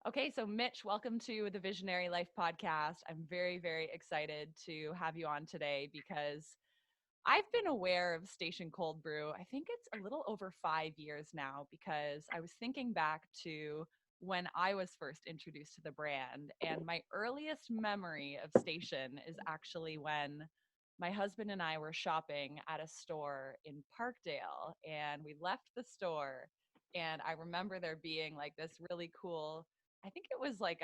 Okay, so Mitch, welcome to the Visionary Life podcast. I'm very, very excited to have you on today because I've been aware of Station Cold Brew. I think it's a little over 5 years now because I was thinking back to when I was first introduced to the brand. And my earliest memory of Station is actually when my husband and I were shopping at a store in Parkdale and we left the store. And I remember there being like this really cool, I think it was like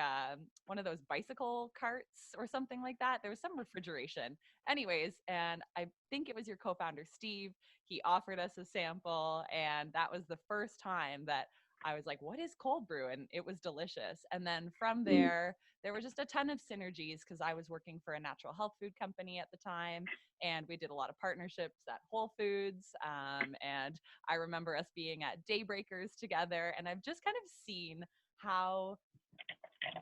one of those bicycle carts or something like that. There was some refrigeration. Anyways, and I think it was your co-founder, Steve. He offered us a sample, and that was the first time that I was like, what is cold brew? And it was delicious. And then from Mm. there were just a ton of synergies because I was working for a natural health food company at the time, and we did a lot of partnerships at Whole Foods. And I remember us being at Daybreakers together, and I've just kind of seen how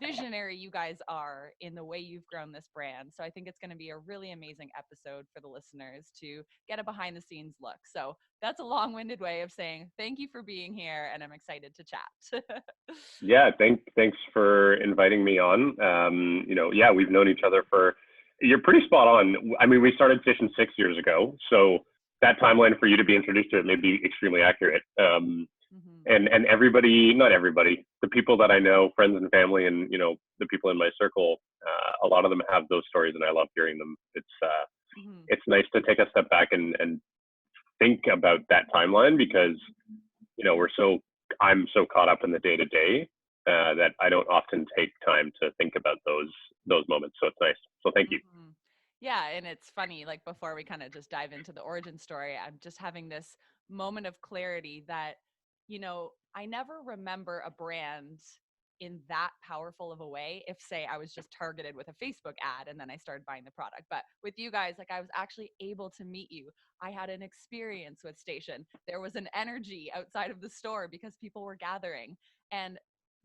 visionary you guys are in the way you've grown this brand. So I think it's going to be a really amazing episode for the listeners to get a behind the scenes look. So that's a long-winded way of saying thank you for being here and I'm excited to chat. Yeah, thanks for inviting me on. Yeah, we've known each other for. You're pretty spot on. I mean, we started Station 6 years ago, so that timeline for you to be introduced to it may be extremely accurate. Mhm. And everybody, not everybody, the people that I know, friends and family, and the people in my circle, a lot of them have those stories, and I love hearing them. Mhm. It's nice to take a step back and think about that timeline because we're so I'm so caught up in the day to day that I don't often take time to think about those moments. So it's nice. So thank you. Mhm. Yeah, and it's funny, like before we kind of just dive into the origin story, I'm just having this moment of clarity that, I never remember a brand in that powerful of a way if, say, I was just targeted with a Facebook ad and then I started buying the product. But with you guys, like I was actually able to meet you. I had an experience with Station. There was an energy outside of the store because people were gathering. And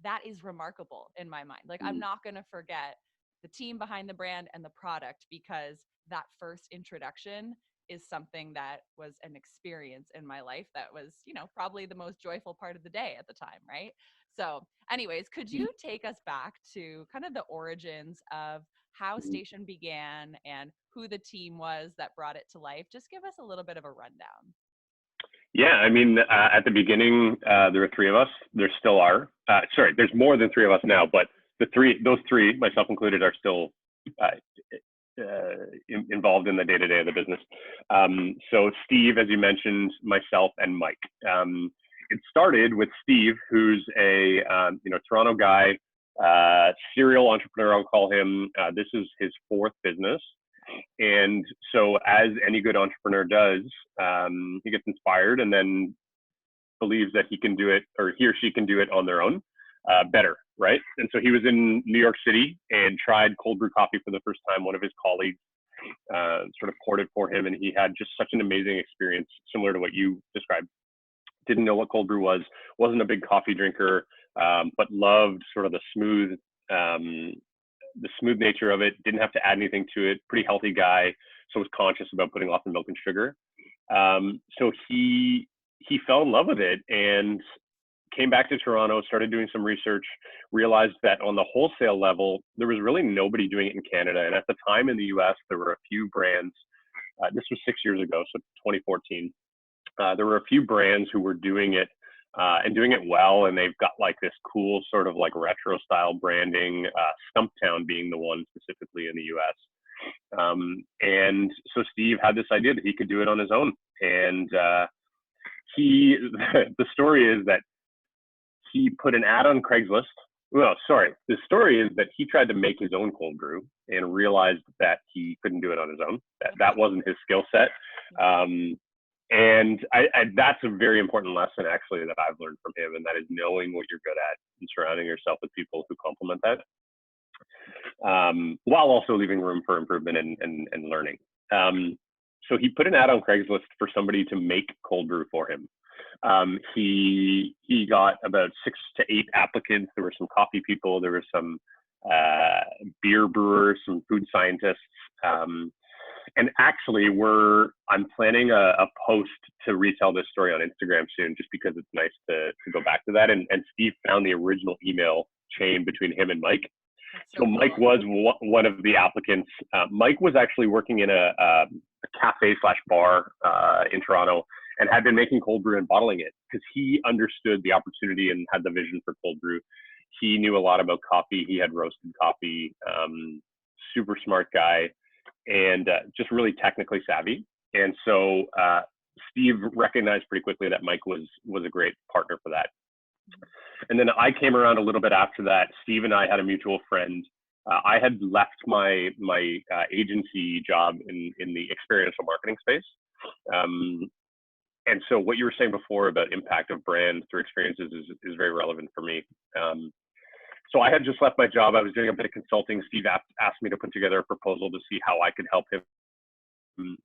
that is remarkable in my mind. Like I'm Mm. not going to forget the team behind the brand and the product because that first introduction is something that was an experience in my life that was, probably the most joyful part of the day at the time, right? So, anyways, could you take us back to kind of the origins of how Station began and who the team was that brought it to life? Just give us a little bit of a rundown. Yeah, I mean, at the beginning, there were three of us. There still are. Sorry, there's more than three of us now, but those three, myself included, are still uh, involved in the day to day of the business. So Steve, as you mentioned, myself, and Mike. It started with Steve, who's a Toronto guy, serial entrepreneur. I'll call him. This is his fourth business. And so, as any good entrepreneur does, he gets inspired and then believes that he can do it, or he or she can do it on their own better, right? And so he was in New York City and tried cold brew coffee for the first time. One of his colleagues sort of poured it for him, and he had just such an amazing experience, similar to what you described. Didn't know what cold brew was, wasn't a big coffee drinker, but loved sort of um, the smooth nature of it. Didn't have to add anything to it. Pretty healthy guy, so was conscious about putting off the milk and sugar. So he fell in love with it and came back to Toronto, started doing some research, realized that on the wholesale level, there was really nobody doing it in Canada. And at the time in the US, there were a few brands. This was 6 years ago, so 2014. There were a few brands who were doing it and doing it well. And they've got like this cool sort of like retro style branding, Stumptown being the one specifically in the US. And so Steve had this idea that he could do it on his own. And he, the story is that he put an ad on Craigslist. Well, sorry. The story is that he tried to make his own cold brew and realized that he couldn't do it on his own. That wasn't his skill set. Um, and that's a very important lesson, actually, that I've learned from him, and that is knowing what you're good at and surrounding yourself with people who complement that, while also leaving room for improvement and learning. So he put an ad on Craigslist for somebody to make cold brew for him. He got about 6 to 8 applicants. There were some coffee people, there were some beer brewers, some food scientists. And actually, I'm planning a post to retell this story on Instagram soon, just because it's nice to go back to that. And Steve found the original email chain between him and Mike. That's So so Mike cool. was one of the applicants. Mike was actually working in a cafe slash bar in Toronto and had been making cold brew and bottling it because he understood the opportunity and had the vision for cold brew. He knew a lot about coffee. He had roasted coffee. Super smart guy and just really technically savvy. And so Steve recognized pretty quickly that Mike was a great partner for that. And then I came around a little bit after that. Steve and I had a mutual friend. I had left my agency job in the experiential marketing space. And so what you were saying before about impact of brand through experiences is very relevant for me. So I had just left my job. I was doing a bit of consulting. Steve asked me to put together a proposal to see how I could help him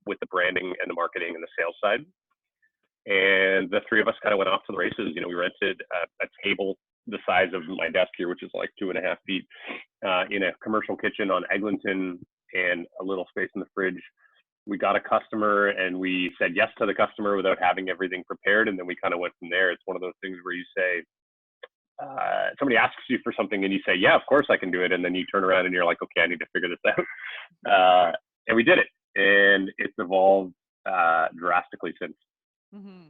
with the branding and the marketing and the sales side. And the three of us kind of went off to the races. You know, we rented a table the size of my desk here, which is like 2.5 feet, in a commercial kitchen on Eglinton and a little space in the fridge. We got a customer and we said yes to the customer without having everything prepared. And then we kind of went from there. It's one of those things where you say, somebody asks you for something and you say, yeah, of course I can do it. And then you turn around and you're like, okay, I need to figure this out. And we did it. And it's evolved drastically since. Mm-hmm.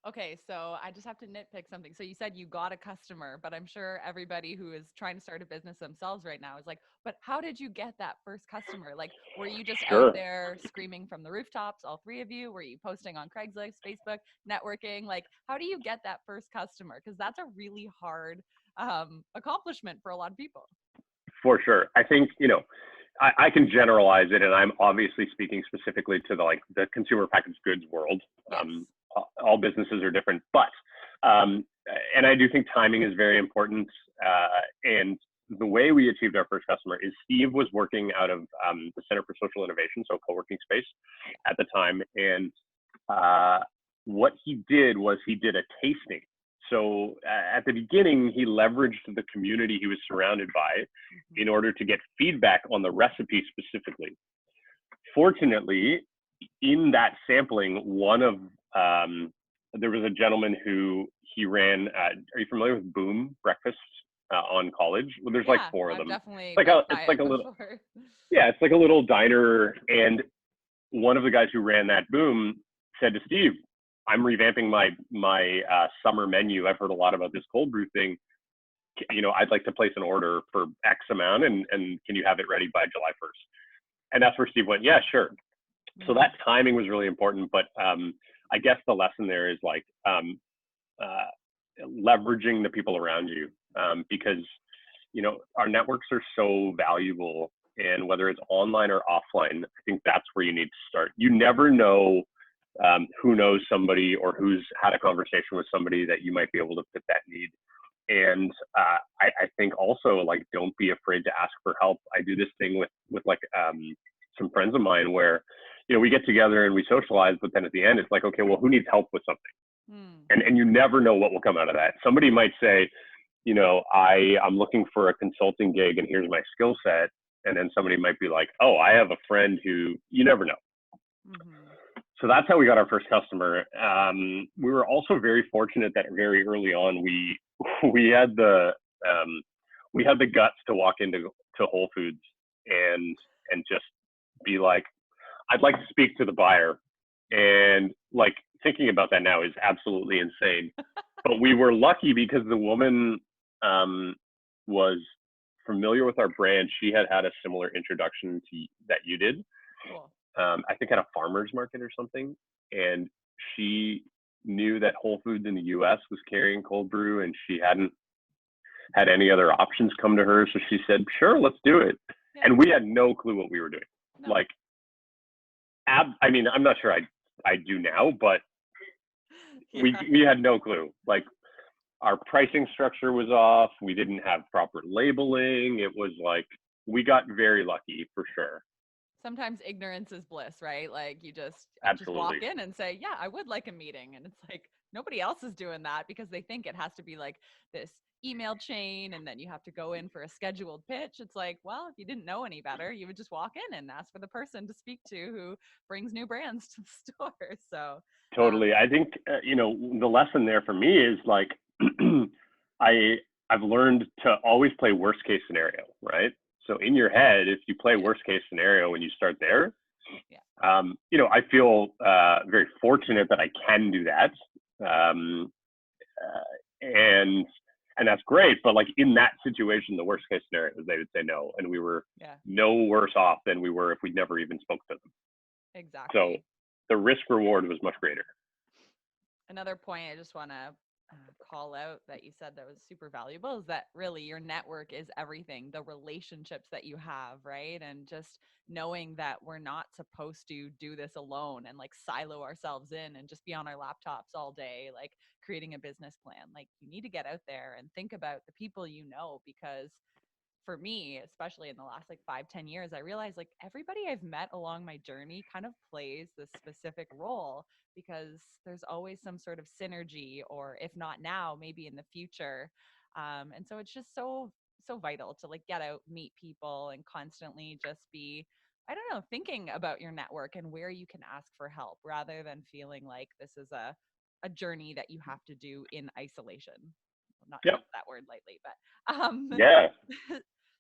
Okay, so I just have to nitpick something. So you said you got a customer, but I'm sure everybody who is trying to start a business themselves right now is like, but how did you get that first customer? Like, were you just out Sure. there screaming from the rooftops, all three of you? Were you posting on Craigslist, Facebook, networking? Like, how do you get that first customer? Because that's a really hard accomplishment for a lot of people. For sure. I think, you know, I can generalize it, and I'm obviously speaking specifically to the consumer packaged goods world. Yes. All businesses are different, but and I do think timing is very important. And the way we achieved our first customer is Steve was working out of the Center for Social Innovation, so co-working space at the time, and what he did was he did a tasting. So at the beginning, he leveraged the community he was surrounded by in order to get feedback on the recipe specifically. Fortunately, in that sampling, there was a gentleman who he ran. Are you familiar with Boom Breakfast on College? Well, there's like four of I've them. definitely It's like a little, yeah, it's like a little diner. And one of the guys who ran that Boom said to Steve, I'm revamping my summer menu. I've heard a lot about this cold brew thing. You know, I'd like to place an order for X amount, and can you have it ready by July 1st? And that's where Steve went, yeah, sure. So that timing was really important. But I guess the lesson there is like leveraging the people around you, because, you know, our networks are so valuable, and whether it's online or offline, I think that's where you need to start. You never know who knows somebody or who's had a conversation with somebody that you might be able to fit that need. And I think also, like, don't be afraid to ask for help. I do this thing with like some friends of mine where, you know, we get together and we socialize, but then at the end it's like, okay, well, who needs help with something? And you never know what will come out of that. Somebody might say, you know, I'm looking for a consulting gig and here's my skill set. And then somebody might be like, oh, I have a friend who, you never know. So that's how we got our first customer. We were also very fortunate that very early on we had the guts to walk into Whole Foods and just be like, I'd like to speak to the buyer. And like, thinking about that now is absolutely insane. But we were lucky because the woman was familiar with our brand. She had a similar introduction to that you did. Cool. I think at a farmer's market or something. And she knew that Whole Foods in the US was carrying cold brew, and she hadn't had any other options come to her. So she said, sure, let's do it. Yeah. And we had no clue what we were doing. No. Like, I mean, I'm not sure I do now, but yeah. we had no clue. Like, our pricing structure was off. We didn't have proper labeling. It was like, we got very lucky for sure. Sometimes ignorance is bliss, right? Like, you just walk in and say, yeah, I would like a meeting. And it's like, nobody else is doing that because they think it has to be like this email chain and then you have to go in for a scheduled pitch. It's like, well, if you didn't know any better, you would just walk in and ask for the person to speak to who brings new brands to the store. So totally. I think, you know, the lesson there for me is like, I I've learned to always play worst case scenario, right? So in your head, if you play Yeah. worst case scenario and you start there, Yeah. I feel very fortunate that I can do that. Um, and that's great. But like in that situation, the worst case scenario is they would say no, and we were Yeah. no worse off than we were if we'd never even spoke to them. So Exactly. the risk reward was much greater. Another point I just want to call out that you said that was super valuable is that really your network is everything, the relationships that you have, right? And just knowing that we're not supposed to do this alone and like silo ourselves in and just be on our laptops all day, like creating a business plan. Like you need to get out there and think about the people you know, because for me, especially in the last like 5, 10 years, I realized like everybody I've met along my journey kind of plays this specific role because there's always some sort of synergy, or if not now, maybe in the future. And so it's just so vital to like get out, meet people, and constantly just be, I don't know, thinking about your network and where you can ask for help rather than feeling like this is a journey that you have to do in isolation. I'm not to Yep. use that word lightly, but Yeah.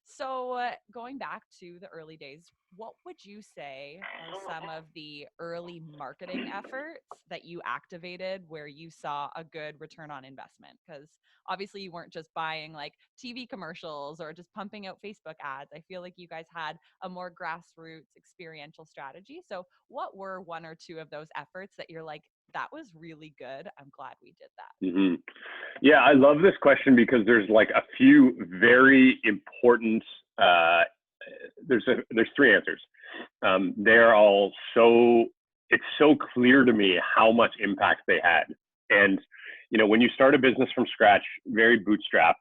so, going back to the early days, what would you say are some of the early marketing efforts that you activated where you saw a good return on investment? Because obviously, you weren't just buying like TV commercials or just pumping out Facebook ads. I feel like you guys had a more grassroots experiential strategy. So, what were one or two of those efforts that you're like, that was really good? I'm glad we did that. hmm Yeah, I love this question because there's like a few very important. There's three answers. They're all so. It's so clear to me how much impact they had, and when you start a business from scratch, very bootstrapped,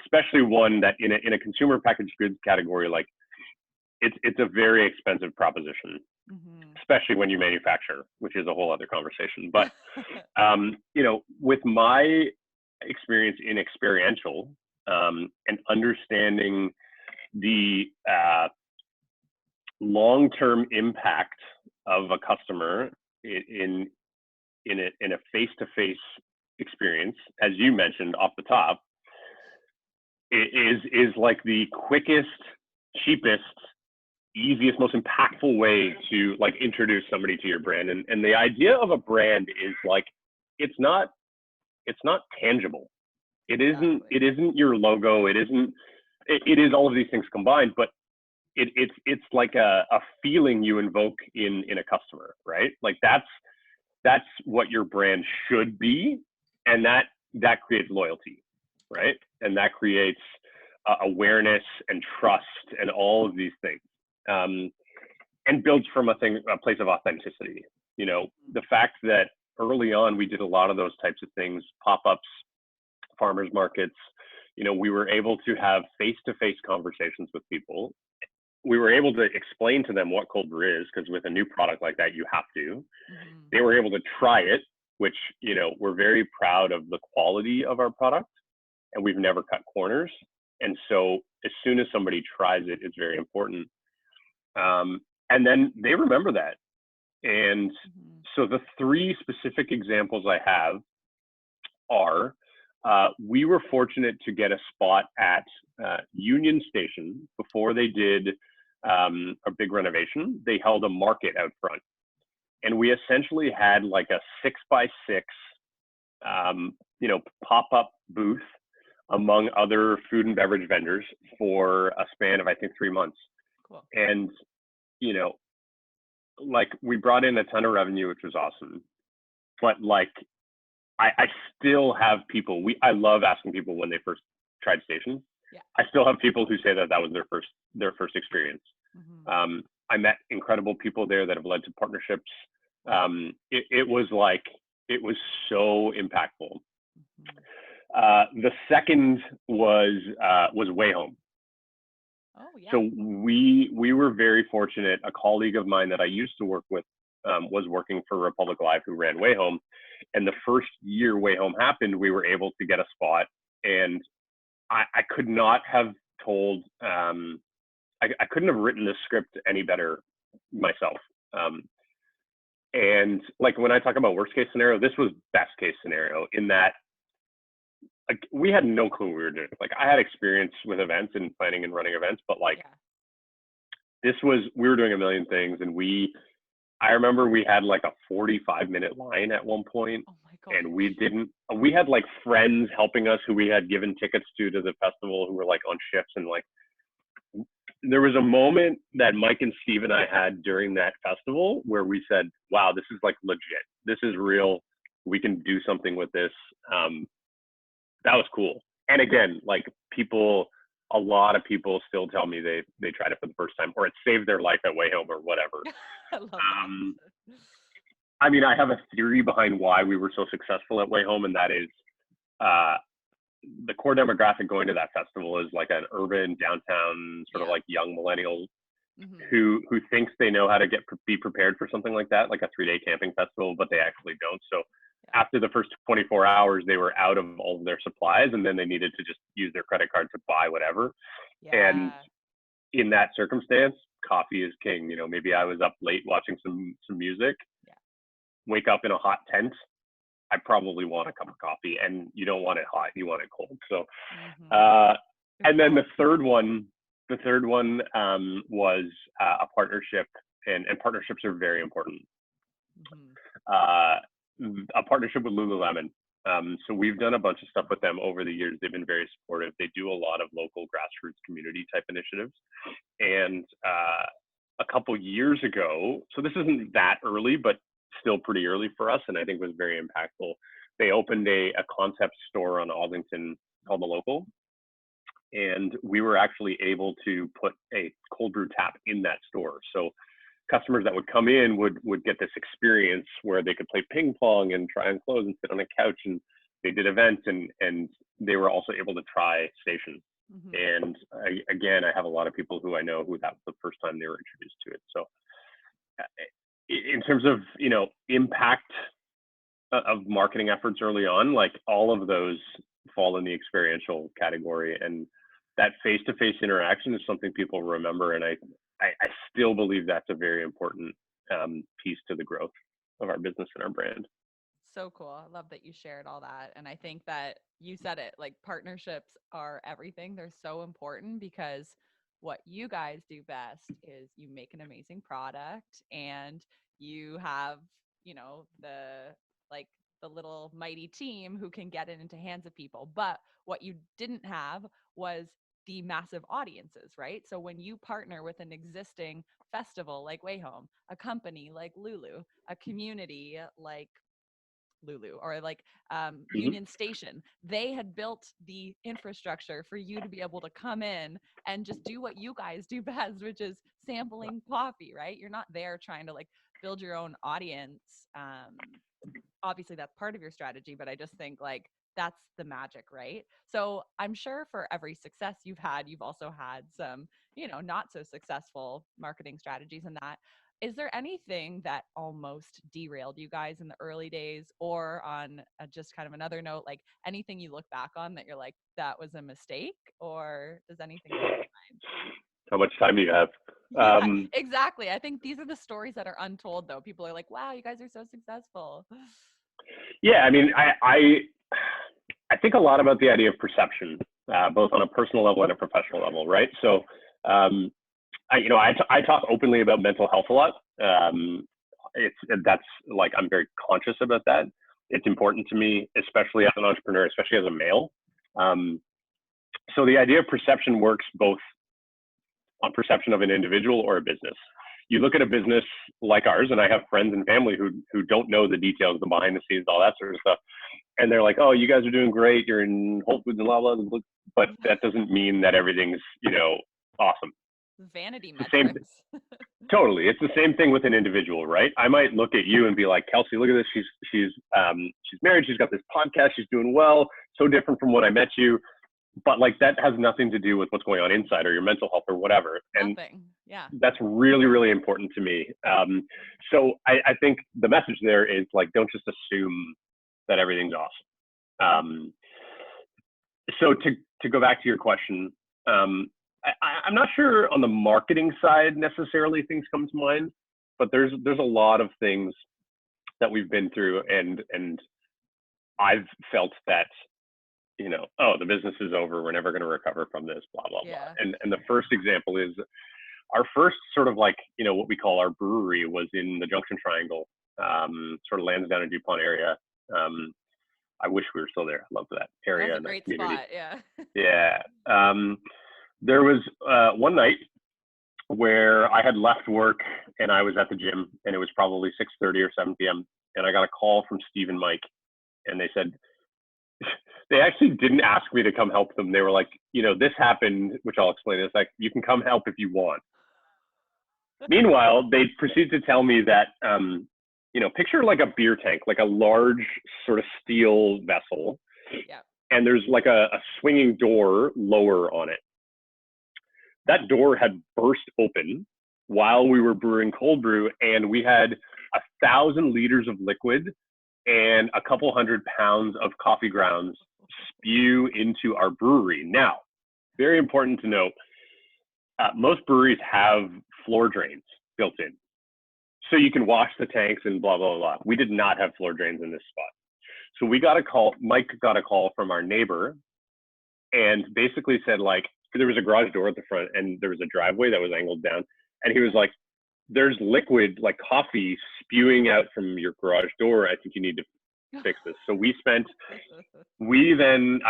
especially one that in a consumer packaged goods category, like it's a very expensive proposition, Mm-hmm. especially when you manufacture, which is a whole other conversation. But with my experience in experiential and understanding the long-term impact of a customer in a face-to-face experience, as you mentioned off the top, is like the quickest, cheapest, easiest, most impactful way to like introduce somebody to your brand. And the idea of a brand is like it's not tangible. Exactly. It isn't your logo. It is all of these things combined, but it's like a feeling you invoke in a customer, right? Like that's what your brand should be, and that creates loyalty, right? And that creates awareness and trust and all of these things, and builds from a place of authenticity. The fact that early on we did a lot of those types of things, pop-ups, farmers markets. We were able to have face-to-face conversations with people. We were able to explain to them what cold brew is, because with a new product like that, you have to. Mm-hmm. They were able to try it, which, we're very proud of the quality of our product, and we've never cut corners. And so as soon as somebody tries it, it's very important. And then they remember that. And Mm-hmm. so the three specific examples I have are, we were fortunate to get a spot at Union Station before they did a big renovation. They held a market out front, and we essentially had like a 6x6, pop-up booth among other food and beverage vendors for a span of, I think, 3 months. Cool. And you know, like we brought in a ton of revenue, which was awesome. But like I still have people. I love asking people when they first tried stations. Yeah. I still have people who say that was their first experience. Mm-hmm. I met incredible people there that have led to partnerships. It was so impactful. The second was Way Home. Oh yeah. So we were very fortunate. A colleague of mine that I used to work with was working for Republic Live, who ran Way Home. And the first year Way Home happened, we were able to get a spot. And I could not have told, I couldn't have written this script any better myself. And like when I talk about worst case scenario, this was best case scenario, in that like we had no clue what we were doing. Like I had experience with events and planning and running events, but like Yeah. we were doing a million things, and I remember we had like a 45-minute line at one point, Oh my and gosh. we had like friends helping us who we had given tickets to the festival who were like on shifts, and like there was a moment that Mike and Steve and I had during that festival where we said, wow, this is like legit. This is real. We can do something with this. That was cool. And again, like a lot of people still tell me they tried it for the first time or it saved their life at Way Home or whatever. I love that. Um, I mean, I have a theory behind why we were so successful at Way Home, and that is uh, the core demographic going to that festival is like an urban downtown sort of Yeah. like young millennial Hmm. who thinks they know how to be prepared for something like that, like a 3-day camping festival, but they actually don't. So Yeah. after the first 24 hours, they were out of all of their supplies, and then they needed to just use their credit card to buy whatever. And Yeah. in that circumstance, coffee is king. You know, maybe I was up late watching some music, Yeah. wake up in a hot tent. I probably want a cup of coffee, and you don't want it hot; you want it cold. So, Hmm. uh, and then Balance. the third one was a partnership, and partnerships are very important. Hmm. Uh, a partnership with Lululemon. So we've done a bunch of stuff with them over the years. They've been very supportive. They do a lot of local grassroots community type initiatives. And a couple years ago, so this isn't that early, but still pretty early for us, and I think was very impactful. They opened a concept store on Oslington called The Local, and we were actually able to put a cold brew tap in that store. So customers that would come in would get this experience where they could play ping pong and try on clothes and sit on a couch, and they did events, and they were also able to try stations. Hmm. And again, I have a lot of people who I know who that was the first time they were introduced to it. So in terms of impact of marketing efforts early on, like all of those fall in the experiential category, and that face-to-face interaction is something people remember, and I still believe that's a very important piece to the growth of our business and our brand. So cool. I love that you shared all that. And I think that you said it, like partnerships are everything. They're so important because what you guys do best is you make an amazing product and you have, the like the little mighty team who can get it into hands of people. But what you didn't have was the massive audiences, right? So when you partner with an existing festival like Wayhome, a company like Lulu, a community like Lulu or like Mm-hmm. Union Station. They had built the infrastructure for you to be able to come in and just do what you guys do best, which is sampling coffee, right? You're not there trying to like build your own audience. Obviously, that's part of your strategy, but I just think like that's the magic, right? So I'm sure for every success you've had, you've also had some, not so successful marketing strategies and that. Is there anything that almost derailed you guys in the early days, or on just kind of another note, like anything you look back on that you're like, that was a mistake, or does anything come to mind? How much time do you have? Yeah, exactly. I think these are the stories that are untold, though. People are like, wow, you guys are so successful. Yeah, I mean, I think a lot about the idea of perception, both on a personal level and a professional level, right? So, um, I talk openly about mental health a lot. That's like I'm very conscious about that. It's important to me, especially as an entrepreneur, especially as a male. Um, so the idea of perception works both on perception of an individual or a business. You look at a business like ours, and I have friends and family who don't know the details, the behind the scenes, all that sort of stuff, and they're like, "Oh, you guys are doing great. You're in Whole Foods and blah blah blah," but Yeah, that doesn't mean that everything's awesome. vanity It's the same. metrics. Totally, it's the same thing with an individual, right? I might look at you and be like, Kelsey, look at this. She's married. She's got this podcast. She's doing well. So different from when I met you, but like that has nothing to do with what's going on inside or your mental health or whatever. And Nothing. Yeah. that's really, really important to me. So I think the message there is like, don't just assume that everything's awesome. So to go back to your question, I'm not sure on the marketing side necessarily things come to mind, but there's a lot of things that we've been through, and I've felt that oh, the business is over. We're never going to recover from this, blah, blah, blah. Yeah. And the first example is our first sort of like, what we call our brewery was in the Junction Triangle, sort of Lansdowne and DuPont area. I wish we were still there. I love that area That's a and that great community. spot. Yeah. Yeah. There was one night where I had left work and I was at the gym, and it was probably 6:30 or 7 p.m. And I got a call from Steve and Mike, and they said, they actually didn't ask me to come help them. They were like, this happened, which I'll explain. It's like, you can come help if you want. Meanwhile, they proceeded to tell me that, picture like a beer tank, like a large sort of steel vessel. Yeah. And there's like a swinging door lower on it. That door had burst open while we were brewing cold brew, and we had 1,000 liters of liquid and a couple 100 pounds of coffee grounds spew into our brewery. Now, very important to note, most breweries have floor drains built in, so you can wash the tanks and blah, blah, blah. We did not have floor drains in this spot. So we got a call, Mike got a call from our neighbor, and basically said, like, there was a garage door at the front and there was a driveway that was angled down. And he was like, there's liquid, like coffee, spewing out from your garage door. I think you need to fix this. So I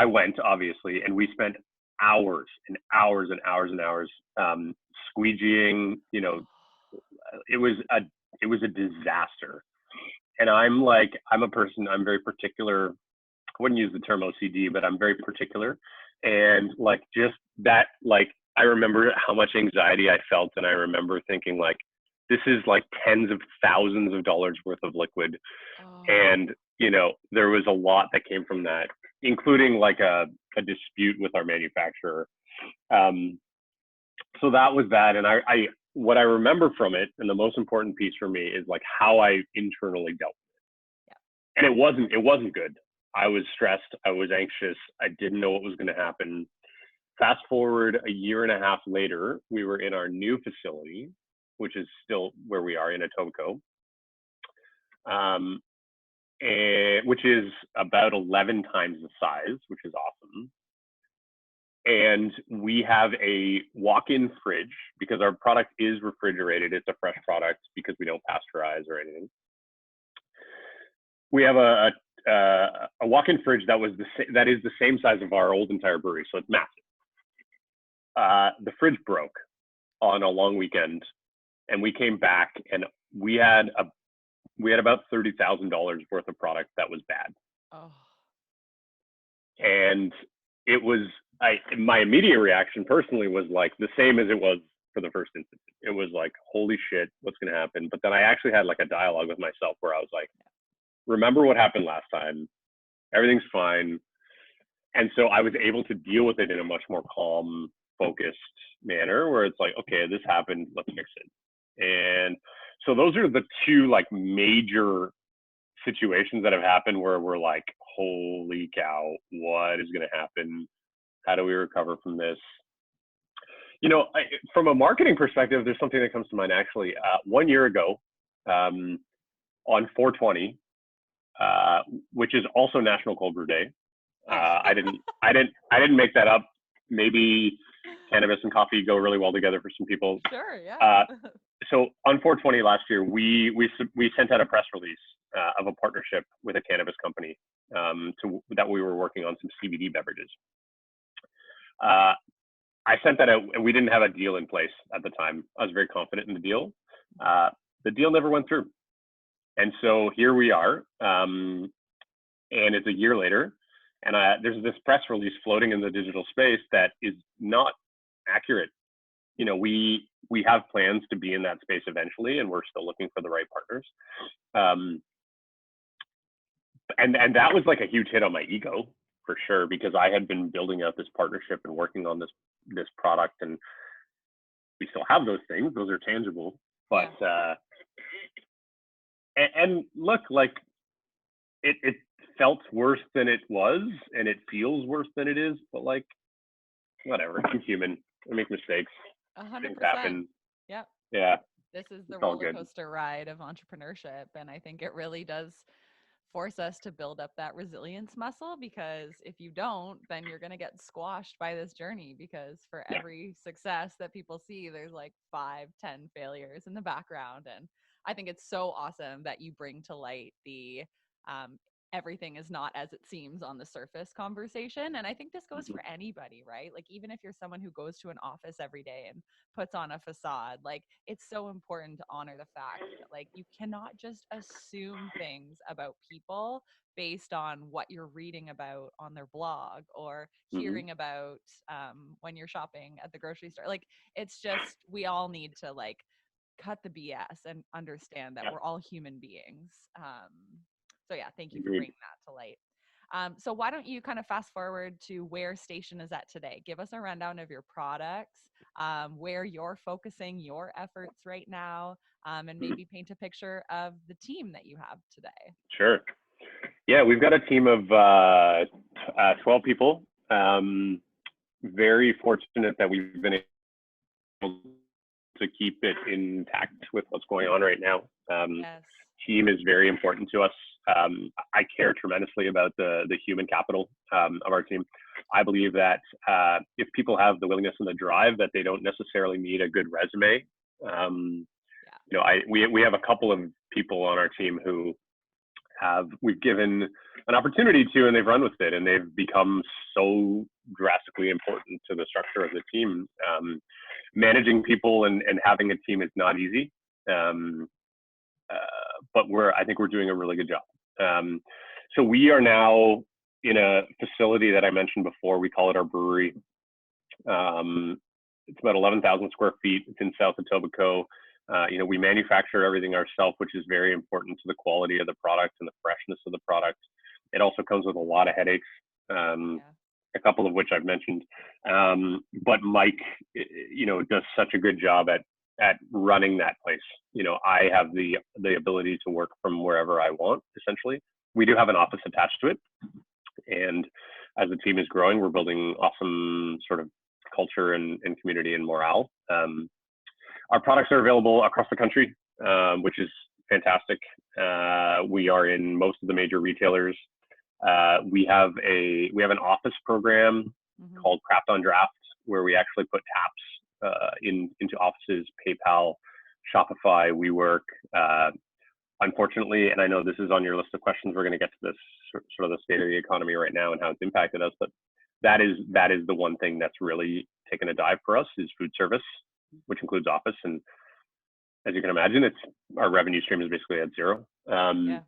went, obviously, and we spent hours and hours and hours and hours squeegeeing. It was a disaster. And I'm a person, I'm very particular. I wouldn't use the term OCD, but I'm very particular. And like, just that, like, I remember how much anxiety I felt. And I remember thinking, like, this is like tens of thousands of dollars worth of liquid. Oh. And, there was a lot that came from that, including like a dispute with our manufacturer. So that was that. And what I remember from it, and the most important piece for me, is like how I internally dealt with it. Yeah. And it wasn't good. I was stressed. I was anxious. I didn't know what was going to happen. Fast forward a year and a half later, we were in our new facility, which is still where we are in Etobicoke, which is about 11 times the size, which is awesome. And we have a walk-in fridge because our product is refrigerated. It's a fresh product because we don't pasteurize or anything. We have a walk-in fridge that is the same size of our old entire brewery, so it's massive. The fridge broke on a long weekend, and we came back, and we had about $30,000 worth of product that was bad. Oh. And it was, my immediate reaction personally was like the same as it was for the first instance. It was like, holy shit, what's going to happen? But then I actually had like a dialogue with myself where I was like, remember what happened last time. Everything's fine. And so I was able to deal with it in a much more calm, focused manner where it's like, okay, this happened, let's fix it. And so those are the two like major situations that have happened where we're like, holy cow, what is going to happen? How do we recover from this? From a marketing perspective, there's something that comes to mind actually. 1 year ago, on 4/20, which is also National Cold Brew Day. I didn't make that up. Maybe cannabis and coffee go really well together for some people. Sure, yeah. So on 4/20 last year, we sent out a press release of a partnership with a cannabis company that we were working on some CBD beverages. I sent that out, and we didn't have a deal in place at the time. I was very confident in the deal. The deal never went through. And so here we are, and it's a year later, and there's this press release floating in the digital space that is not accurate. We have plans to be in that space eventually, and we're still looking for the right partners. And that was like a huge hit on my ego for sure, because I had been building out this partnership and working on this product, and we still have those things. Those are tangible, but and look, like it felt worse than it was, and it feels worse than it is, but like, whatever. I'm human. I make mistakes. 100%. Things happen. Yep. Yeah. This is the It's all roller good. coaster ride of entrepreneurship, and I think it really does force us to build up that resilience muscle, because if you don't, then you're going to get squashed by this journey, because for Yeah. every success that people see, there's like 5, 10 failures in the background. And I think it's so awesome that you bring to light the um, everything is not as it seems on the surface conversation. And I think this goes Mhm. for anybody, right? Like, even if you're someone who goes to an office every day and puts on a facade, like, it's so important to honor the fact that, like, you cannot just assume things about people based on what you're reading about on their blog or Mhm. hearing about when you're shopping at the grocery store. Like, it's just, we all need to like cut the BS and understand that Yeah. we're all human beings. So yeah, thank you for Agreed. bringing that to light. So why don't you kind of fast forward to where Station is at today? Give us a rundown of your products, where you're focusing your efforts right now, and Mhm. maybe paint a picture of the team that you have today. Sure. Yeah, we've got a team of 12 people. Very fortunate that we've been able to keep it intact with what's going on right now. Yes. Team is very important to us. I care tremendously about the human capital of our team. I believe that if people have the willingness and the drive, that they don't necessarily need a good resume. Um, Yeah. we have a couple of people on our team who we've given an opportunity to, and they've run with it, and they've become so drastically important to the structure of the team. Managing people and having a team is not easy, um, but I think we're doing a really good job. So we are now in a facility that I mentioned before. We call it our brewery. Um, it's about 11,000 square feet. It's in South Etobicoke. We manufacture everything ourselves, which is very important to the quality of the product and the freshness of the product. It also comes with a lot of headaches, Yeah. a couple of which I've mentioned. But Mike, does such a good job at running that place. I have the ability to work from wherever I want, essentially. We do have an office attached to it, and as the team is growing, we're building awesome sort of culture and community and morale. Our products are available across the country, which is fantastic. We are in most of the major retailers. We have an office program Mm-hmm. called Craft on Draft, where we actually put taps into offices, PayPal, Shopify, WeWork. Unfortunately, and I know this is on your list of questions, we're going to get to this sort of the state of the economy right now and how it's impacted us. But that is the one thing that's really taken a dive for us is food service, which includes office. And as you can imagine, our revenue stream is basically at zero. Yeah.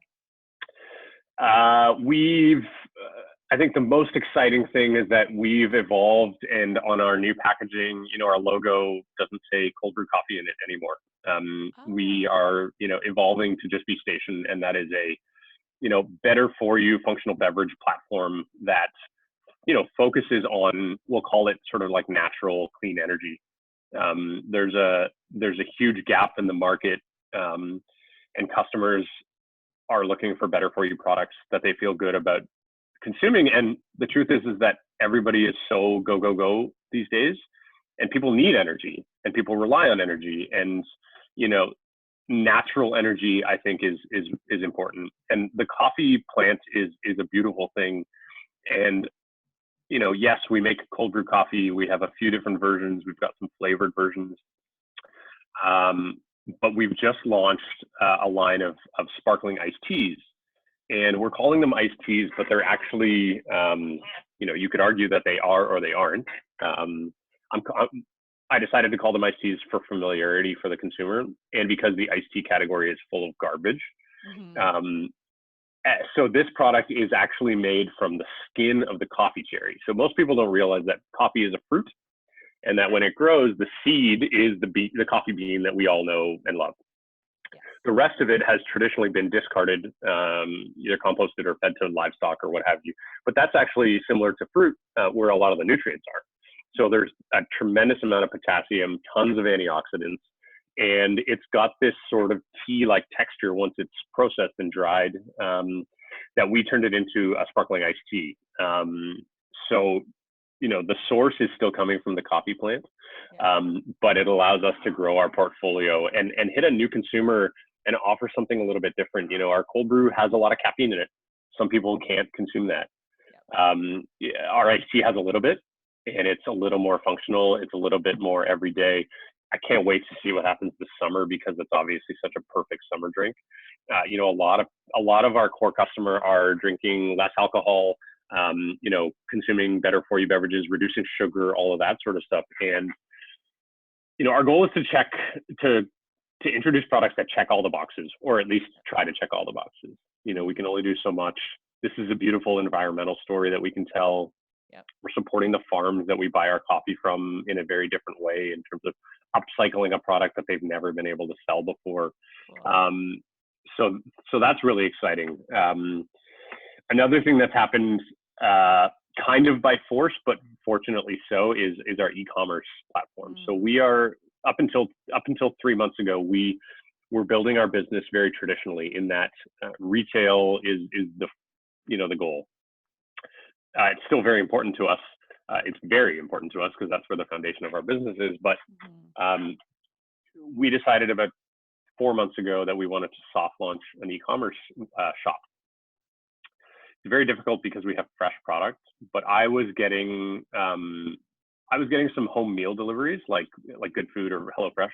I think the most exciting thing is that we've evolved, and on our new packaging, our logo doesn't say cold brew coffee in it anymore. We Oh. are, evolving to just be Station, and that is a, better for you functional beverage platform that, focuses on, we'll call it sort of like natural clean energy. There's a huge gap in the market, and customers are looking for better for you products that they feel good about consuming. And the truth is that everybody is so go go go these days, and people need energy, and people rely on energy, and natural energy, I think, is important. And the coffee plant is a beautiful thing. And yes, we make cold brew coffee. We have a few different versions. We've got some flavored versions. But we've just launched a line of sparkling iced teas, and we're calling them iced teas, but they're actually, you could argue that they are or they aren't. I decided to call them iced teas for familiarity for the consumer, and because the iced tea category is full of garbage. Mm-hmm. So this product is actually made from the skin of the coffee cherry. So most people don't realize that coffee is a fruit, and that when it grows, the seed is the coffee bean that we all know and love. Yes. The rest of it has traditionally been discarded, either composted or fed to livestock or what have you. But that's actually similar to fruit, where a lot of the nutrients are. So there's a tremendous amount of potassium, tons of antioxidants, and it's got this sort of tea-like texture once it's processed and dried, that we turned it into a sparkling iced tea. So the source is still coming from the coffee plant, Yeah. but it allows us to grow our portfolio and hit a new consumer and offer something a little bit different. You know, our cold brew has a lot of caffeine in it. Some people can't consume that. Yeah, our iced tea has a little bit, and it's a little more functional. It's a little bit more everyday. I can't wait to see what happens this summer because it's obviously such a perfect summer drink. You know, a lot of our core customer are drinking less alcohol, you know, consuming better for you beverages, reducing sugar, all of that sort of stuff. And you know, our goal is to introduce products that check all the boxes, or at least try to check all the boxes. You know, we can only do so much. This is a beautiful environmental story that we can tell. Yep. We're supporting the farms that we buy our coffee from in a very different way in terms of upcycling a product that they've never been able to sell before. Cool. So that's really exciting. Another thing that's happened kind of by force, but fortunately so, is our e-commerce platform. So we are up until 3 months ago, we were building our business very traditionally in that retail is the, you know, the goal. It's still very important to us. It's very important to us because that's where the foundation of our business is. But we decided about 4 months ago that we wanted to soft launch an e-commerce shop. It's very difficult because we have fresh products, but I was getting some home meal deliveries like Good Food or HelloFresh.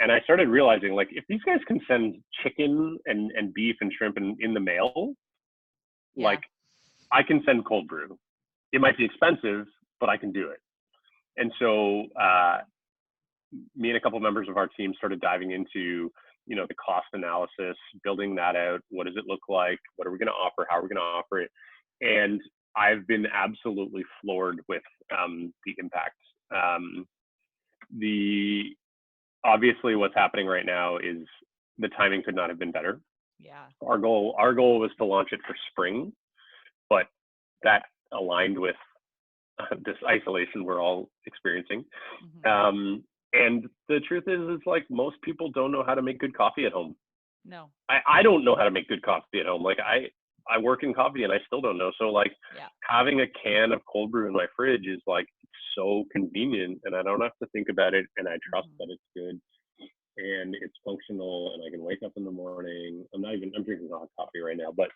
And I started realizing, like, if these guys can send chicken and beef and shrimp in the mail, like, I can send cold brew. It might be expensive, but I can do it. And so me and a couple of members of our team started diving into, you know, the cost analysis, building that out. What does it look like? What are we going to offer? How are we going to offer it? And I've been absolutely floored with the impact. Obviously what's happening right now is the timing could not have been better. Yeah. Our goal was to launch it for spring, but that aligned with this isolation we're all experiencing. And the truth is like most people don't know how to make good coffee at home. No. I don't know how to make good coffee at home. Like I work in coffee and I still don't know. So like having a can of cold brew in my fridge is like so convenient, and I don't have to think about it, and I trust that it's good and it's functional, and I can wake up in the morning. I'm drinking hot coffee right now, but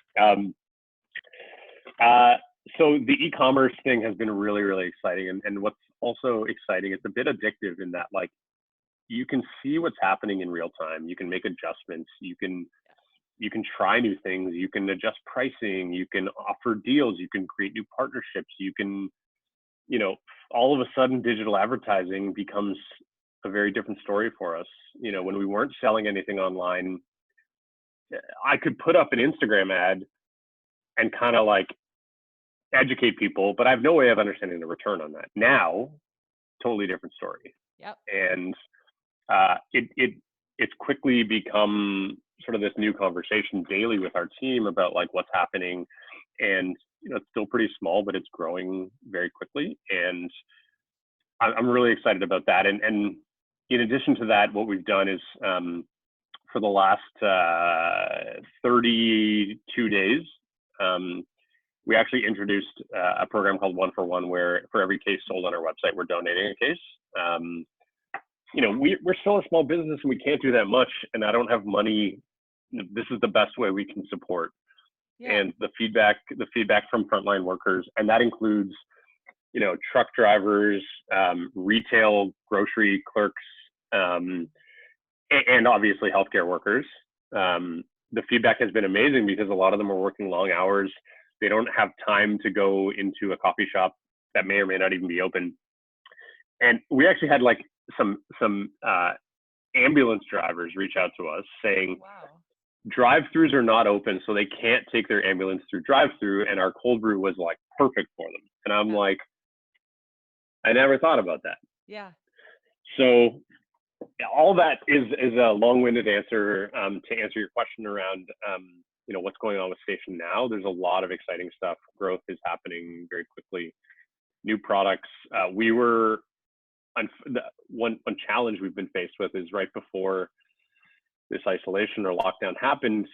so the e-commerce thing has been really, really exciting. And what's also exciting, it's a bit addictive in that, like, you can see what's happening in real time. You can make adjustments. You can try new things. You can adjust pricing. You can offer deals. You can create new partnerships. You can, you know, all of a sudden digital advertising becomes a very different story for us. You know, when we weren't selling anything online, I could put up an Instagram ad and kind of like educate people, but I have no way of understanding the return on that. Now, totally different story. Yep. And it's quickly become sort of this new conversation daily with our team about like what's happening. And you know, it's still pretty small, but it's growing very quickly. And I'm really excited about that. And in addition to that, what we've done is for the last 32 days, we actually introduced a program called 1 for 1, where for every case sold on our website, we're donating a case. You know, we're still a small business and we can't do that much, and I don't have money. This is the best way we can support. And the feedback from frontline workers, and that includes, you know, truck drivers, retail, grocery clerks, and obviously healthcare workers. The feedback has been amazing because a lot of them are working long hours. They don't have time to go into a coffee shop that may or may not even be open. And we actually had like some ambulance drivers reach out to us saying, wow, drive-throughs are not open, so they can't take their ambulance through drive-through, and our cold brew was like perfect for them. And I'm like, I never thought about that. Yeah. So all that is a long-winded answer to answer your question around you know, what's going on with Station now. There's a lot of exciting stuff. Growth is happening very quickly. New products. One challenge we've been faced with is right before this isolation or lockdown happened.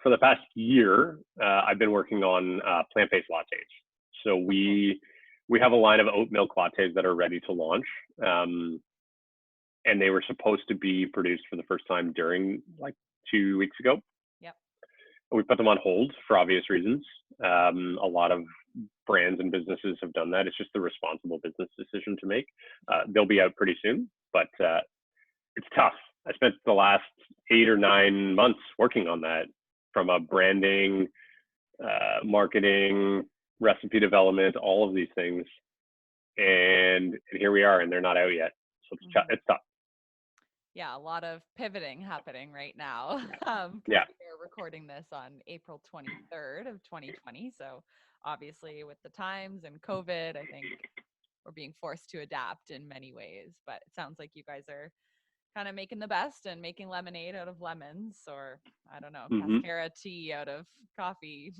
For the past year, I've been working on plant-based lattes. So we have a line of oat milk lattes that are ready to launch. and they were supposed to be produced for the first time during like 2 weeks ago. Yep. We put them on hold for obvious reasons. A lot of brands and businesses have done that. It's just the responsible business decision to make. They'll be out pretty soon, but it's tough. I spent the last 8 or 9 months working on that, from a branding, marketing, recipe development, all of these things. And here we are, and they're not out yet. So it's tough. Yeah, a lot of pivoting happening right now. Yeah. We're recording this on April 23rd of 2020. So obviously with the times and COVID, I think we're being forced to adapt in many ways. But it sounds like you guys are kind of making the best and making lemonade out of lemons, or I don't know, cascara tea out of coffee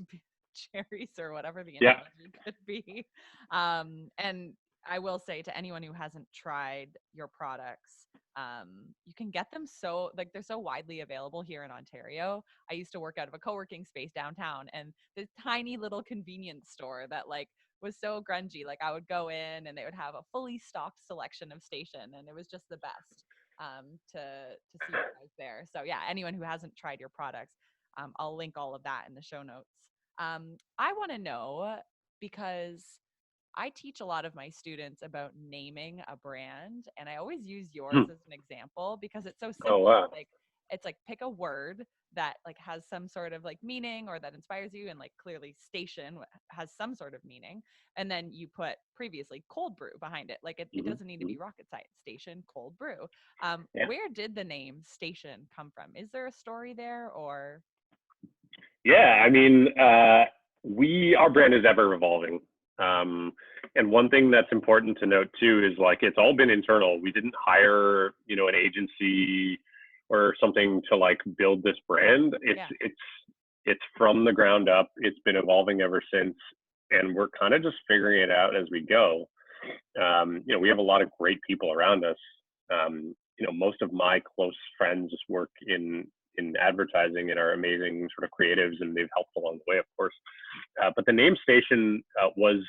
cherries, or whatever the analogy could be. And I will say to anyone who hasn't tried your products, you can get them they're so widely available here in Ontario. I used to work out of a co-working space downtown, and this tiny little convenience store that like was so grungy. Like I would go in and they would have a fully stocked selection of Station, and it was just the best to see you guys there. So yeah, anyone who hasn't tried your products, I'll link all of that in the show notes. I want to know, because I teach a lot of my students about naming a brand, and I always use yours as an example because it's so simple. Oh, wow. Like it's like pick a word that like has some sort of like meaning or that inspires you, and like clearly Station has some sort of meaning, and then you put previously cold brew behind it. Like it doesn't need to be rocket science. Station cold brew. Where did the name Station come from? Is there a story there, or? Yeah, I mean, our brand is ever evolving. And one thing that's important to note too is like it's all been internal. We didn't hire, an agency or something to like build this brand. It's from the ground up. It's been evolving ever since, and we're kind of just figuring it out as we go. We have a lot of great people around us. Most of my close friends work in advertising and are amazing sort of creatives, and they've helped along the way, of course. But the name Station was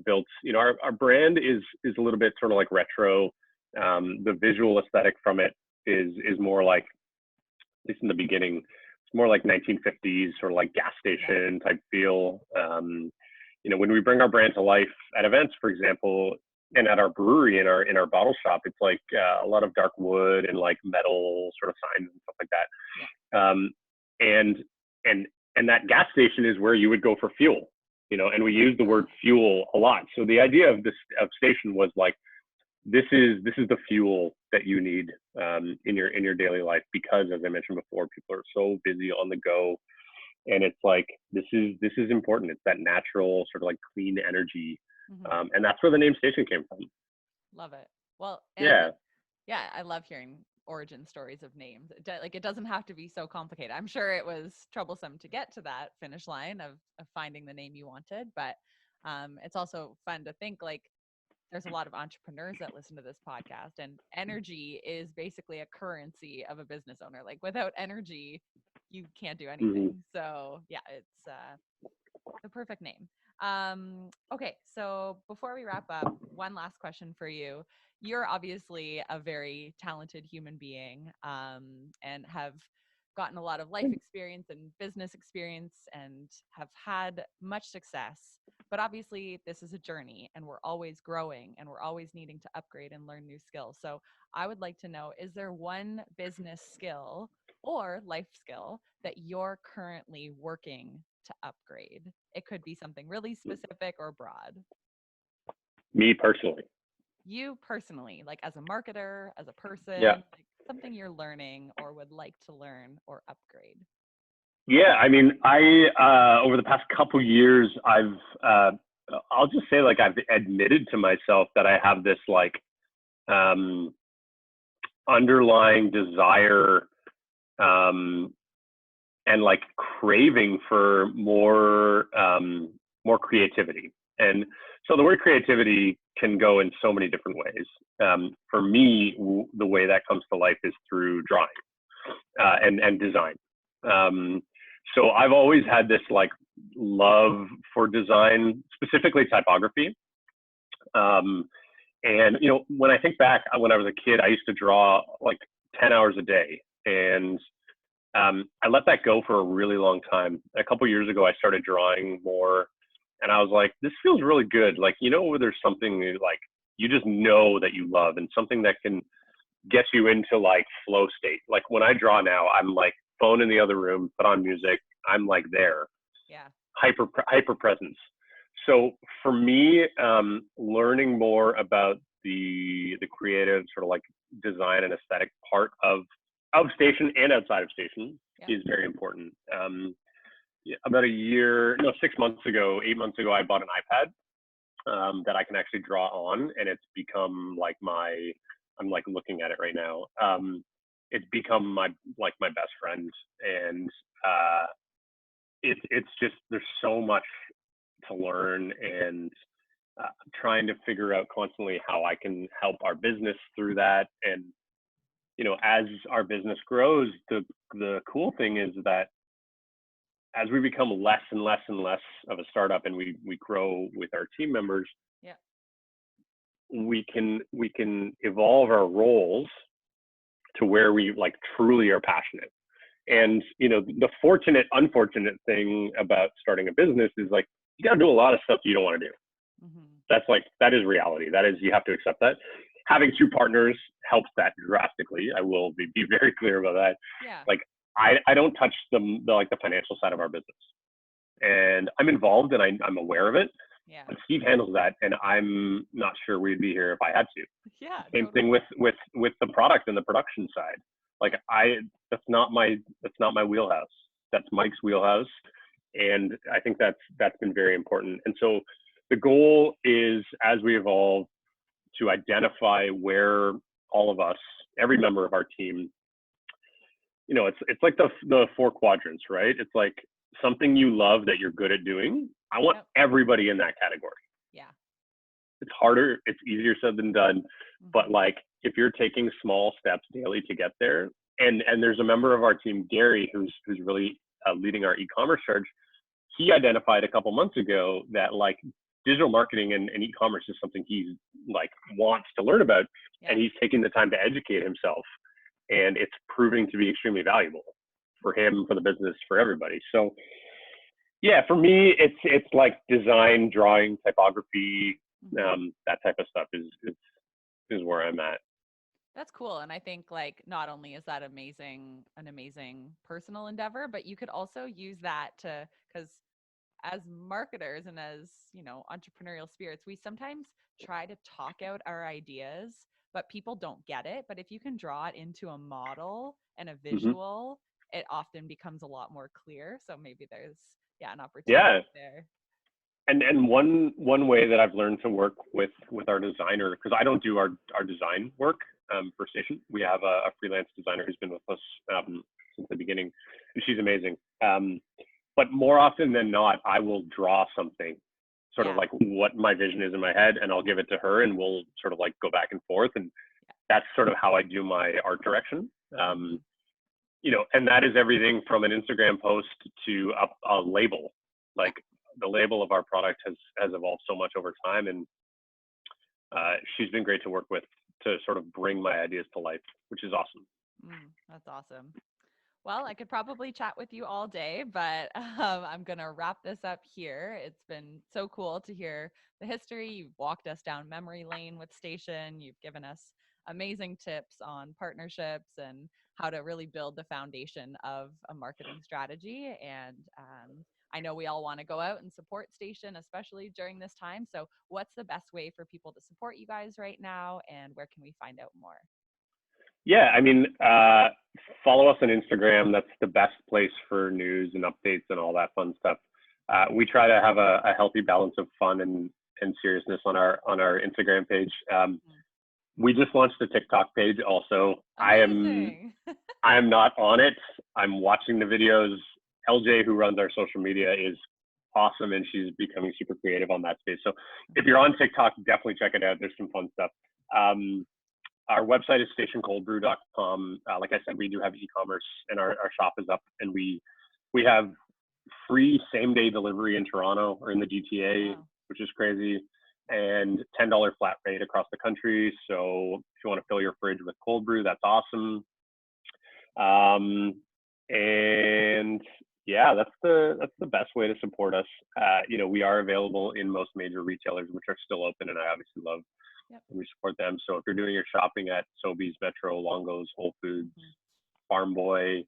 built. Our brand is a little bit sort of like retro. The visual aesthetic from it is more like, at least in the beginning, it's more like 1950s sort of like gas station type feel. When we bring our brand to life at events, for example, and at our brewery in our bottle shop, it's like a lot of dark wood and like metal sort of signs and stuff like that. And that gas station is where you would go for fuel, and we use the word fuel a lot. So the idea of Station was like, this is the fuel that you need in your daily life, because as I mentioned before, people are so busy on the go, and it's like this is important. It's that natural sort of like clean energy. And that's where the name Station came from. Love it. Well, yeah, I love hearing origin stories of names. It doesn't have to be so complicated. I'm sure it was troublesome to get to that finish line of finding the name you wanted, but it's also fun to think like there's a lot of entrepreneurs that listen to this podcast, and energy is basically a currency of a business owner. Like without energy, you can't do anything. So yeah, it's the perfect name. Okay, so before we wrap up, one last question for you. You're obviously a very talented human being, and have gotten a lot of life experience and business experience and have had much success. But obviously, this is a journey, and we're always growing, and we're always needing to upgrade and learn new skills. So I would like to know, is there one business skill or life skill that you're currently working to upgrade? It could be something really specific or broad. Me personally. You personally, like as a marketer, as a person, Yeah. like something you're learning or would like to learn or upgrade. Yeah, I mean, I over the past couple years, I'll just say like I've admitted to myself that I have this like underlying desire and like craving for more creativity. And so the word creativity can go in so many different ways. For me, the way that comes to life is through drawing and design. So I've always had this like love for design, specifically typography. And, when I think back when I was a kid, I used to draw like 10 hours a day. And I let that go for a really long time. A couple of years ago, I started drawing more, and I was like, this feels really good. Like, there's something like you just know that you love, and something that can get you into like flow state. Like when I draw now, I'm like phone in the other room, put on music. I'm like there, Yeah. hyper presence. So for me, learning more about the creative sort of like design and aesthetic part of Station and outside of Station Yeah. is very important. About 6 months ago, 8 months ago, I bought an iPad that I can actually draw on, and it's become like I'm like looking at it right now. It's become my best friend, and it's just there's so much to learn, and trying to figure out constantly how I can help our business through that. And as our business grows, the cool thing is that as we become less and less and less of a startup, and we grow with our team members, Yeah. we can evolve our roles to where we like truly are passionate. And the unfortunate thing about starting a business is like you got to do a lot of stuff you don't want to do. Mm-hmm. That is reality. That is, you have to accept that. Having two partners helps that drastically. I will be very clear about that. Yeah. Like I don't touch the financial side of our business, and I'm involved and I'm aware of it. Yeah. But Steve handles that, and I'm not sure we'd be here if I had to. Yeah. Same Totally. thing with the product and the production side. Like that's not my wheelhouse. That's Mike's wheelhouse, and I think that's been very important. And so the goal is, as we evolve, to identify where all of us, every member of our team, it's like the four quadrants, right? It's like something you love that you're good at doing. I want everybody in that category. Yeah. It's harder, it's easier said than done, Mm-hmm. but like if you're taking small steps daily to get there, and there's a member of our team, Gary, who's really leading our e-commerce charge. He identified a couple months ago that like digital marketing and e-commerce is something he like wants to learn about, and he's taking the time to educate himself, and it's proving to be extremely valuable for him, for the business, for everybody. So yeah, for me, it's like design, drawing, typography, that type of stuff is where I'm at. That's cool. And I think like not only is that an amazing personal endeavor, but you could also use that because as marketers and as, entrepreneurial spirits, we sometimes try to talk out our ideas, but people don't get it. But if you can draw it into a model and a visual, it often becomes a lot more clear. So maybe there's an opportunity there. And one way that I've learned to work with our designer, because I don't do our design work for Station. We have a freelance designer who's been with us since the beginning, and she's amazing. But more often than not, I will draw something, sort of like what my vision is in my head, and I'll give it to her, and we'll sort of like go back and forth. And that's sort of how I do my art direction. And that is everything from an Instagram post to a label. Like the label of our product has evolved so much over time, and she's been great to work with to sort of bring my ideas to life, which is awesome. That's awesome. Well, I could probably chat with you all day, but I'm going to wrap this up here. It's been so cool to hear the history. You've walked us down memory lane with Station. You've given us amazing tips on partnerships and how to really build the foundation of a marketing strategy. And I know we all want to go out and support Station, especially during this time. So what's the best way for people to support you guys right now, and where can we find out more? Yeah, I mean, follow us on Instagram. That's the best place for news and updates and all that fun stuff. We try to have a healthy balance of fun and seriousness on our Instagram page. We just launched a TikTok page also. Amazing. I am not on it. I'm watching the videos. LJ, who runs our social media, is awesome, and she's becoming super creative on that space. So if you're on TikTok, definitely check it out. There's some fun stuff. Our website is stationcoldbrew.com. Like I said, we do have e-commerce, and our shop is up, and we have free same-day delivery in Toronto or in the GTA, which is crazy. and $10 flat rate across the country. So if you want to fill your fridge with cold brew, that's awesome. And yeah, that's the best way to support us. We are available in most major retailers, which are still open, and I obviously love when we support them. So if you're doing your shopping at Sobeys, Metro, Longo's, Whole Foods, Farm Boy,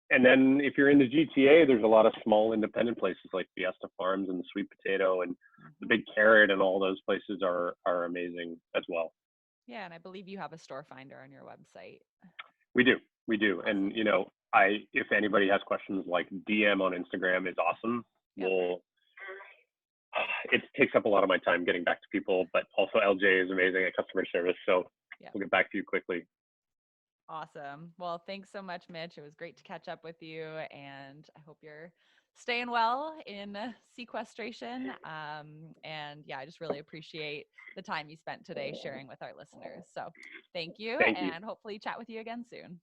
and then if you're in the GTA, there's a lot of small independent places like Fiesta Farms and the Sweet Potato and the Big Carrot, and all those places are amazing as well. Yeah, and I believe you have a store finder on your website. We do. And if anybody has questions, like DM on Instagram is awesome. It takes up a lot of my time getting back to people, but also LJ is amazing at customer service, so we'll get back to you quickly. Awesome. Well, thanks so much, Mitch. It was great to catch up with you, and I hope you're staying well in sequestration. And yeah, I just really appreciate the time you spent today sharing with our listeners. So thank you, and hopefully chat with you again soon.